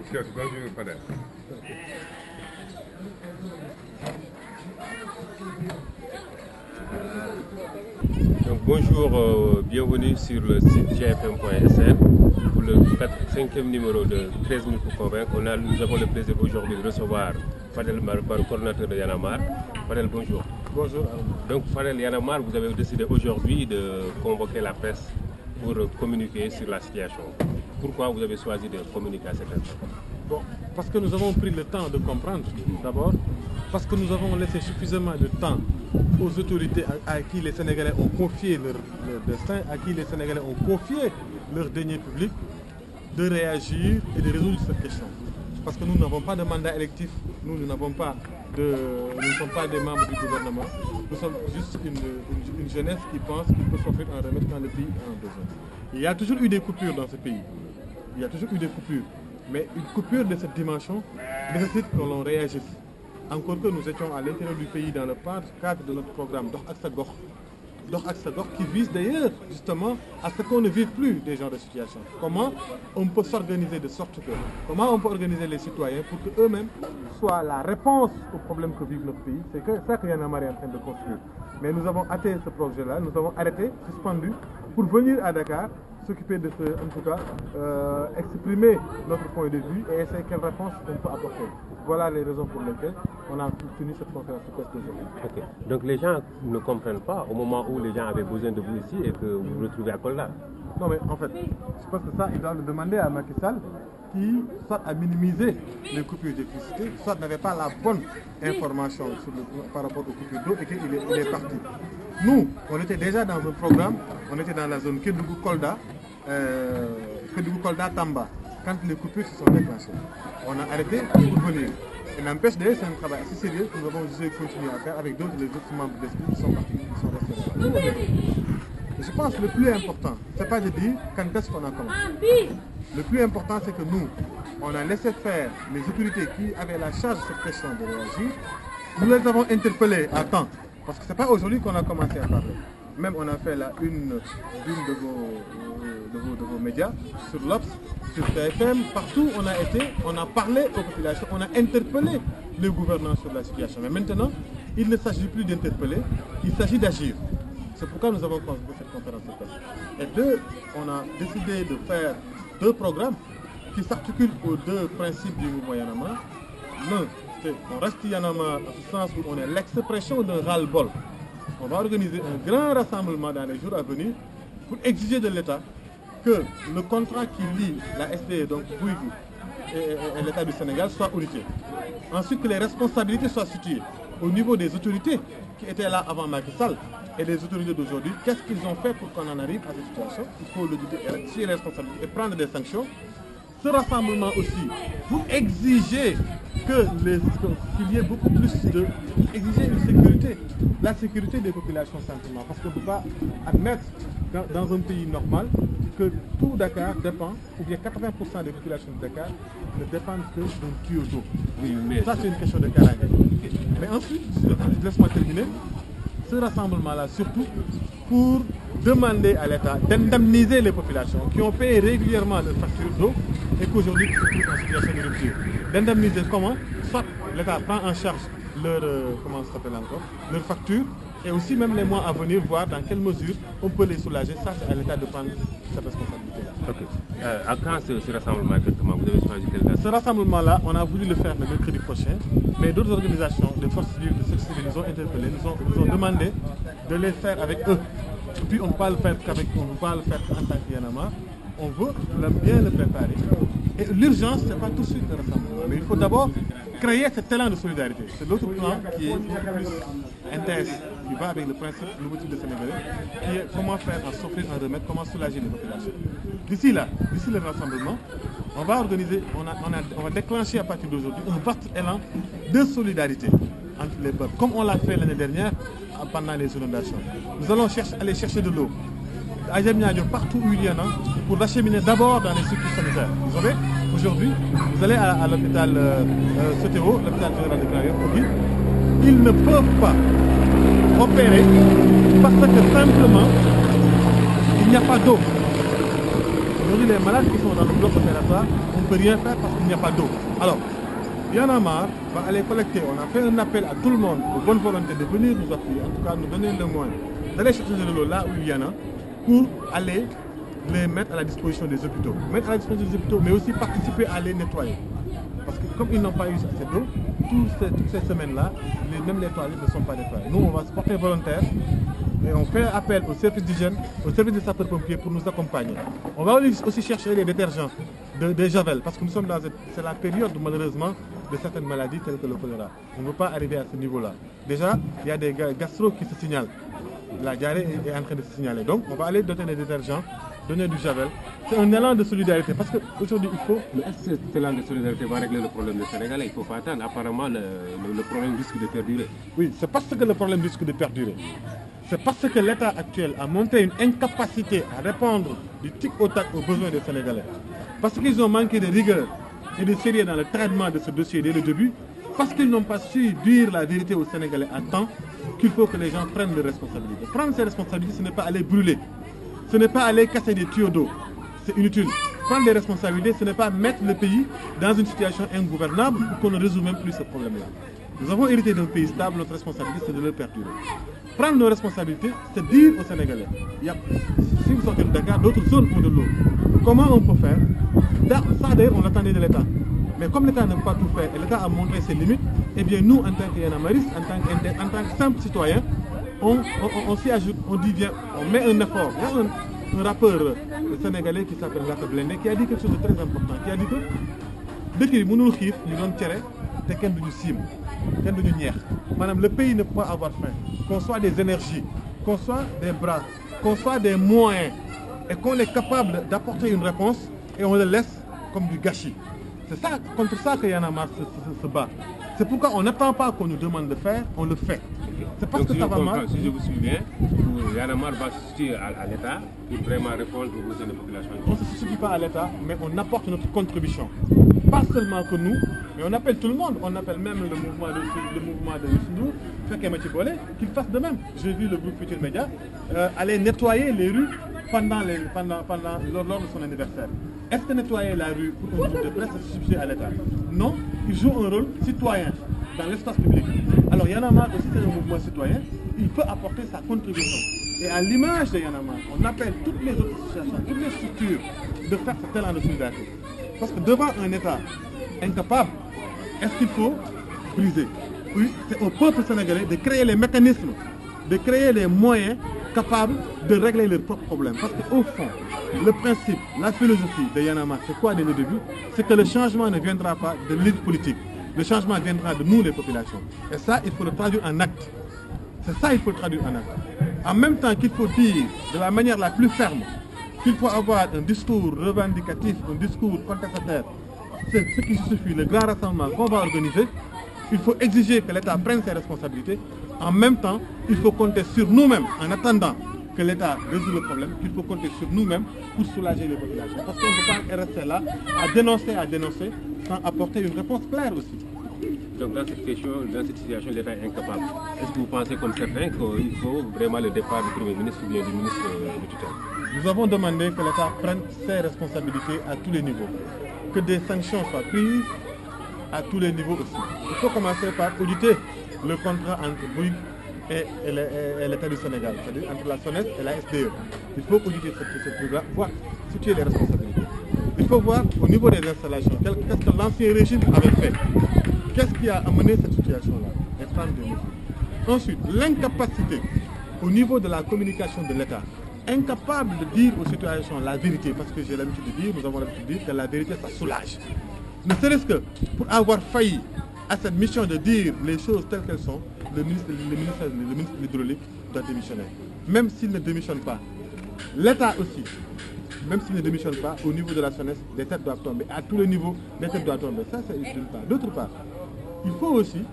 Bonjour, Fadel. Donc, bonjour, bienvenue sur le site gfm.sn pour le 5e numéro de 13 minutes pour convaincre. Nous avons le plaisir aujourd'hui de recevoir Fadel Barou, coordonnateur de Y'en a marre. Fadel, bonjour. Bonjour. Donc Fadel, Y'en a marre, vous avez décidé aujourd'hui de convoquer la presse pour communiquer sur la situation. Pourquoi vous avez choisi de communiquer à cette heure? Bon, parce que nous avons pris le temps de comprendre, d'abord, parce que nous avons laissé suffisamment de temps aux autorités à qui les Sénégalais ont confié leur destin, à qui les Sénégalais ont confié leurs deniers publics, de réagir et de résoudre cette question. Parce que nous n'avons pas de mandat électif, nous ne sommes pas des membres du gouvernement, nous sommes juste une jeunesse qui pense qu'il peut s'offrir un remède quand le pays en a besoin. Il y a toujours eu des coupures dans ce pays, il y a toujours eu des coupures, mais une coupure de cette dimension nécessite que l'on réagisse. Encore que nous étions à l'intérieur du pays dans le cadre de notre programme Dox ak Sa Gox qui vise d'ailleurs justement à ce qu'on ne vive plus des genres de situation. Comment on peut s'organiser de sorte que, comment on peut organiser les citoyens pour qu'eux-mêmes soient la réponse aux problèmes que vit notre pays. C'est ça que Y'en a marre est en train de construire. Mais nous avons atteint ce projet-là, nous avons arrêté, suspendu, pour venir à Dakar, s'occuper de ce, en tout cas, exprimer notre point de vue et essayer quelle réponse on peut apporter. Voilà les raisons pour lesquelles on a tenu cette conférence de presse d'aujourd'hui. Okay. Donc les gens ne comprennent pas au moment où les gens avaient besoin de vous ici et que vous vous retrouvez à Kolda. Non mais en fait, je pense que ça, ils doivent le demander à Macky Sall qui soit a minimisé les coupures d'électricité, soit n'avait pas la bonne information par rapport aux coupures d'eau et qu'il est parti. Nous, on était déjà dans un programme, on était dans la zone Kédougou-Kolda, Tamba, quand les coupures se sont déclenchées. On a arrêté pour venir. Et n'empêche d'ailleurs, c'est un travail assez sérieux que nous avons juste continué à faire avec les autres membres de l'esprit qui sont partis, qui sont restés là. Je pense que le plus important, ce n'est pas de dire quand est-ce qu'on a commencé. Le plus important, c'est que nous, on a laissé faire les autorités qui avaient la charge de cette question de réagir. Nous les avons interpellés à temps. Parce que ce n'est pas aujourd'hui qu'on a commencé à parler. Même on a fait la une de vos médias, sur l'Obs, sur TFM, partout on a été, on a parlé aux populations, on a interpellé le gouvernement sur la situation. Mais maintenant, il ne s'agit plus d'interpeller, il s'agit d'agir. C'est pourquoi nous avons convoqué cette conférence de presse. Et deux, on a décidé de faire deux programmes qui s'articulent aux deux principes du mouvement Y'en a marre. L'un, c'est qu'on reste Y'en a marre dans ce sens où on est l'expression d'un ras-le-bol. On va organiser un grand rassemblement dans les jours à venir pour exiger de l'État que le contrat qui lie la SDE, donc Bouygues et l'État du Sénégal, soit audité. Ensuite, que les responsabilités soient situées au niveau des autorités qui étaient là avant Macky Sall et des autorités d'aujourd'hui. Qu'est-ce qu'ils ont fait pour qu'on en arrive à cette situation? Il faut le dire, sur les responsabilités et prendre des sanctions. Ce rassemblement aussi pour exiger qu'il y ait beaucoup plus exiger une sécurité, la sécurité des populations simplement, parce qu'on ne peut pas admettre dans un pays normal que tout Dakar dépend, ou bien 80% des populations de Dakar ne dépendent que d'un tuyau d'eau. Oui, mais ça c'est une question de caractère. Mais ensuite, laisse-moi terminer, ce rassemblement-là surtout pour demander à l'État d'indemniser les populations qui ont payé régulièrement leurs factures d'eau et qu'aujourd'hui se trouvent en situation de rupture. D'indemniser comment? Soit l'État prend en charge leur facture et aussi même les mois à venir, voir dans quelle mesure on peut les soulager. Ça, c'est à l'État de prendre cette responsabilité. Ok. À quand ce rassemblement exactement? Vous avez choisi quelle date? Ce rassemblement-là, on a voulu le faire le mercredi prochain, mais d'autres organisations, des forces civiles, de société civiles, nous ont interpellés, nous ont demandé de les faire avec eux. Et puis on ne peut pas le faire qu'avec nous, on ne peut pas le faire en tant que Y'en a marre. On veut bien le préparer. Et l'urgence, ce n'est pas tout de suite le rassemblement, mais il faut d'abord créer cet élan de solidarité. C'est l'autre plan qui est plus intense, qui va avec le principe, le motif de Sénégalais, qui est comment faire en s'offrir un remède, comment soulager les populations. D'ici le rassemblement, on va organiser, on va déclencher à partir d'aujourd'hui un vaste élan de solidarité entre les peuples, comme on l'a fait l'année dernière pendant les inondations. Nous allons aller chercher de l'eau à Diamniadio, partout où il y en a, pour l'acheminer d'abord dans les structures sanitaires. Vous savez, aujourd'hui, vous allez à l'hôpital Sotéo, l'hôpital général de Grand Yoff, ils ne peuvent pas opérer parce que simplement, il n'y a pas d'eau. Aujourd'hui, les malades qui sont dans le bloc opératoire, on ne peut rien faire parce qu'il n'y a pas d'eau. Alors, Y'en a marre va aller collecter. On a fait un appel à tout le monde, de bonne volonté, de venir nous appuyer, en tout cas nous donner le moyen d'aller chercher de l'eau là où il y en a, pour aller les mettre à la disposition des hôpitaux. Mettre à la disposition des hôpitaux, mais aussi participer à les nettoyer. Parce que comme ils n'ont pas eu assez d'eau, toutes ces semaines-là, même les toilettes ne sont pas nettoyées. Nous, on va se porter volontaire et on fait appel au service d'hygiène, au service des sapeurs-pompiers pour nous accompagner. On va aussi chercher les détergents, des javel, parce que nous sommes c'est la période malheureusement de certaines maladies telles que le choléra. On ne veut pas arriver à ce niveau-là. Déjà, il y a des gastro qui se signalent. La diarrhée est en train de se signaler. Donc, on va aller donner des détergents, donner du javel. C'est un élan de solidarité parce qu'aujourd'hui, il faut... Est-ce que cet élan de solidarité va régler le problème des Sénégalais? Il ne faut pas attendre. Apparemment, le problème risque de perdurer. Oui, c'est parce que le problème risque de perdurer. C'est parce que l'État actuel a montré une incapacité à répondre du tic au tac aux besoins des Sénégalais. Parce qu'ils ont manqué de rigueur et de sérieux dans le traitement de ce dossier dès le début, parce qu'ils n'ont pas su dire la vérité aux Sénégalais à temps, qu'il faut que les gens prennent leurs responsabilités. Prendre ses responsabilités, ce n'est pas aller brûler, ce n'est pas aller casser des tuyaux d'eau, c'est inutile. Prendre des responsabilités, ce n'est pas mettre le pays dans une situation ingouvernable pour qu'on ne résout même plus ce problème-là. Nous avons hérité d'un pays stable, notre responsabilité c'est de le perdurer. Prendre nos responsabilités, c'est dire aux Sénégalais, si vous sortez de Dakar, d'autres zones ont de l'eau. Comment on peut faire? Ça d'ailleurs on l'attendait de l'État. Mais comme l'État n'a pas tout fait et l'État a montré ses limites, eh bien nous en tant qu'Yanamaristes, en tant que simples citoyens, on s'y ajoute, on dit viens, on met un effort. Il y a un rappeur sénégalais qui s'appelle Raphaël Blindé qui a dit quelque chose de très important, qui a dit que dès qu'il mënul xiif ñu doon cere te kenn duñu siim kenn duñu ñeex. Madame, le pays ne peut pas avoir faim, qu'on soit des énergies, qu'on soit des bras, qu'on soit des moyens et qu'on est capable d'apporter une réponse et on le laisse comme du gâchis. C'est ça, contre ça que Y'en a marre se bat. C'est pourquoi on n'attend pas qu'on nous demande de faire, on le fait. C'est parce donc, que ça va mal. Si je vous suis bien, Y'en a marre va se situer à l'État pour vraiment répondre aux besoins de la population. On ne se situe pas à l'État, mais on apporte notre contribution. Pas seulement que nous, mais on appelle tout le monde. On appelle même le mouvement de Youssou Ndour, qu'il fasse de même. J'ai vu le groupe Futur Média aller nettoyer les rues lors de son anniversaire. Est-ce que nettoyer la rue pour un groupe de presse se substitue à l'État? Non, il joue un rôle citoyen dans l'espace public. Alors Y'en a marre aussi, c'est un mouvement citoyen, il peut apporter sa contribution. Et à l'image de Y'en a marre, on appelle toutes les autres associations, toutes les structures de faire cet élan de solidarité. Parce que devant un État incapable, est-ce qu'il faut briser? Oui, c'est au peuple sénégalais de créer les mécanismes, de créer les moyens capables de régler leurs propres problèmes. Parce qu'au fond, le principe, la philosophie de Y'en a marre, c'est quoi dès le début? C'est que le changement ne viendra pas de l'élite politique. Le changement viendra de nous, les populations. Et ça, il faut le traduire en acte. C'est ça, il faut le traduire en acte. En même temps qu'il faut dire de la manière la plus ferme qu'il faut avoir un discours revendicatif, un discours contestataire, c'est ce qui suffit, le grand rassemblement qu'on va organiser. Il faut exiger que l'État prenne ses responsabilités. En même temps, il faut compter sur nous-mêmes, en attendant que l'État résout le problème, qu'il faut compter sur nous-mêmes pour soulager les populations. Parce qu'on ne peut pas rester là à dénoncer, sans apporter une réponse claire aussi. Donc dans cette situation, l'État est incapable. Est-ce que vous pensez comme certains qu'il faut vraiment le départ du Premier ministre ou bien du ministre de tutelle? Nous avons demandé que l'État prenne ses responsabilités à tous les niveaux. Que des sanctions soient prises à tous les niveaux aussi. Il faut commencer par auditer le contrat entre Bouygues et l'État du Sénégal, c'est-à-dire entre la SONES et la SDE. Il faut auditer ce truc-là, voir situer les responsabilités. Il faut voir au niveau des installations, qu'est-ce que l'ancien régime avait fait. Qu'est-ce qui a amené cette situation-là et prendre des mesures. Ensuite, l'incapacité au niveau de la communication de l'État, incapable de dire aux citoyens la vérité, parce que j'ai l'habitude de dire, nous avons l'habitude de dire que la vérité, ça soulage. Ne serait-ce que pour avoir failli à cette mission de dire les choses telles qu'elles sont, le ministre de l'Hydraulique doit démissionner. Même s'il ne démissionne pas. L'État aussi, même s'il ne démissionne pas, au niveau de la SONES, les têtes doivent tomber. À tous les niveaux, les têtes doivent tomber. Ça, c'est d'une part. D'autre part, il faut aussi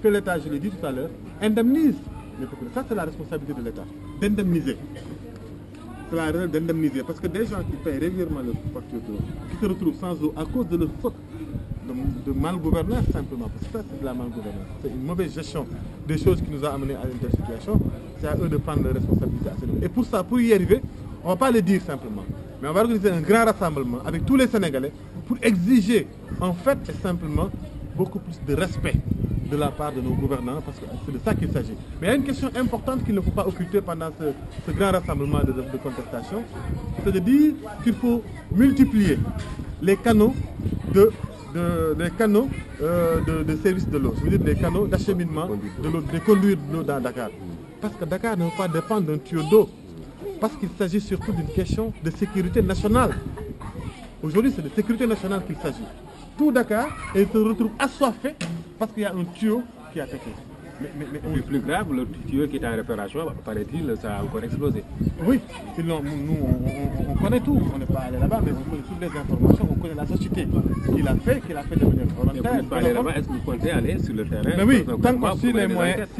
que l'État, je l'ai dit tout à l'heure, indemnise les populations. Ça, c'est la responsabilité de l'État, d'indemniser. C'est la règle d'indemniser. Parce que des gens qui payent régulièrement leur facture d'eau, qui se retrouvent sans eau à cause de leur faute, de malgouvernance simplement. Parce que ça, c'est de la malgouvernance. C'est une mauvaise gestion des choses qui nous a amenés à une telle situation. C'est à eux de prendre leurs responsabilités à ce niveau. Et pour ça, pour y arriver, on ne va pas le dire simplement. Mais on va organiser un grand rassemblement avec tous les Sénégalais pour exiger en fait et simplement beaucoup plus de respect de la part de nos gouvernants, parce que c'est de ça qu'il s'agit. Mais il y a une question importante qu'il ne faut pas occulter pendant ce grand rassemblement de contestation, c'est de dire qu'il faut multiplier les canaux de service de l'eau, je veux dire des canaux d'acheminement de l'eau, des conduire de l'eau dans Dakar. Parce que Dakar ne peut pas dépendre d'un tuyau d'eau, parce qu'il s'agit surtout d'une question de sécurité nationale. Aujourd'hui, c'est de sécurité nationale qu'il s'agit. Tout Dakar et se retrouve assoiffé parce qu'il y a un tuyau qui a pété. Mais plus grave, le tuyau qui est en réparation, paraît-il, ça a encore explosé. Oui, sinon, nous, on connaît tout. On n'est pas allé là-bas, mais on connaît toutes les informations. On connaît la société qu'il a fait de manière volontaire. Et vous parlez là-bas, est-ce que vous comptez aller sur le terrain? Mais oui, tant que si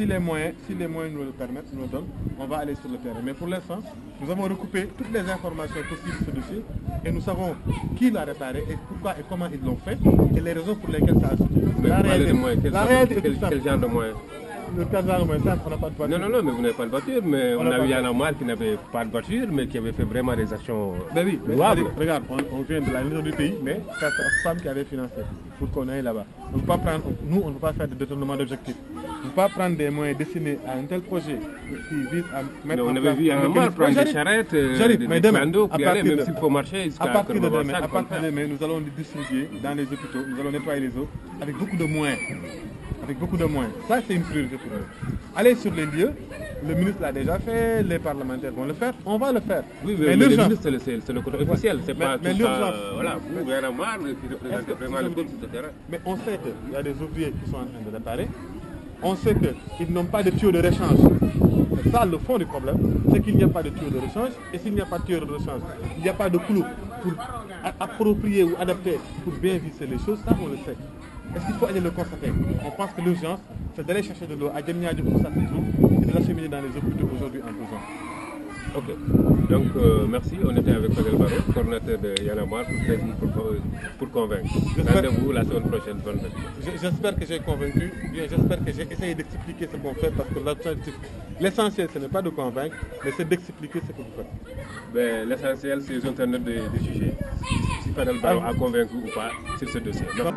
les moyens nous le permettent, nous le donnent, on va aller sur le terrain. Mais pour l'instant, nous avons recoupé toutes les informations possibles sur ce dossier et nous savons qui l'a réparé et pourquoi et comment ils l'ont fait et les raisons pour lesquelles ça a sauté. La réalité, quel genre de moyens? Le cas de moyen simple, on n'a pas de voiture. Non, mais vous n'avez pas de voiture, mais on a vu Y'en a marre qui n'avait pas de voiture, mais qui avait fait vraiment des actions louables. Regarde, on vient de la région du pays, mais c'est la femme qui avait financé pour qu'on aille là-bas. On ne peut pas prendre, nous, on ne peut pas faire de détournement d'objectifs. On ne peut pas prendre des moyens destinés à un tel projet qui vise à mettre en place... On avait vu Y'en a marre prendre des charrettes, des clandos, puis aller, même s'il faut marcher jusqu'à... À partir de demain, nous allons les distribuer dans les hôpitaux, nous allons nettoyer les eaux avec beaucoup de moyens. Avec beaucoup de moyens. Ça, c'est une priorité pour nous. Aller sur les lieux, le ministre l'a déjà fait, les parlementaires vont le faire, on va le faire. Oui, mais le ministre, c'est le côté officiel, c'est pas tout ça. Voilà, vous, Y'en a marre, qui représente vraiment le peuple de terrain. Mais on sait qu'il y a des ouvriers qui sont en train de réparer. On sait qu'ils n'ont pas de tuyaux de rechange. C'est ça le fond du problème, c'est qu'il n'y a pas de tuyaux de rechange. Et s'il n'y a pas de tuyaux de rechange, il n'y a pas de clous pour approprier ou adapter pour bien visser les choses, ça on le sait. Est-ce qu'il faut aller le constater? On pense que l'urgence, c'est d'aller chercher de l'eau à Diamniadio où ça se trouve et de l'acheminer dans les hôpitaux aujourd'hui en besoin. Ok. Donc, merci. On était avec Fadel Barro, coordinateur de Y'en a marre pour convaincre. Rendez-vous la semaine prochaine. J'espère que j'ai convaincu, bien j'espère que j'ai essayé d'expliquer ce qu'on fait, parce que l'essentiel, ce n'est pas de convaincre, mais c'est d'expliquer ce que vous faites. L'essentiel, c'est aux internautes de juger si Fadel Barro a convaincu ou pas sur ce dossier. Donc,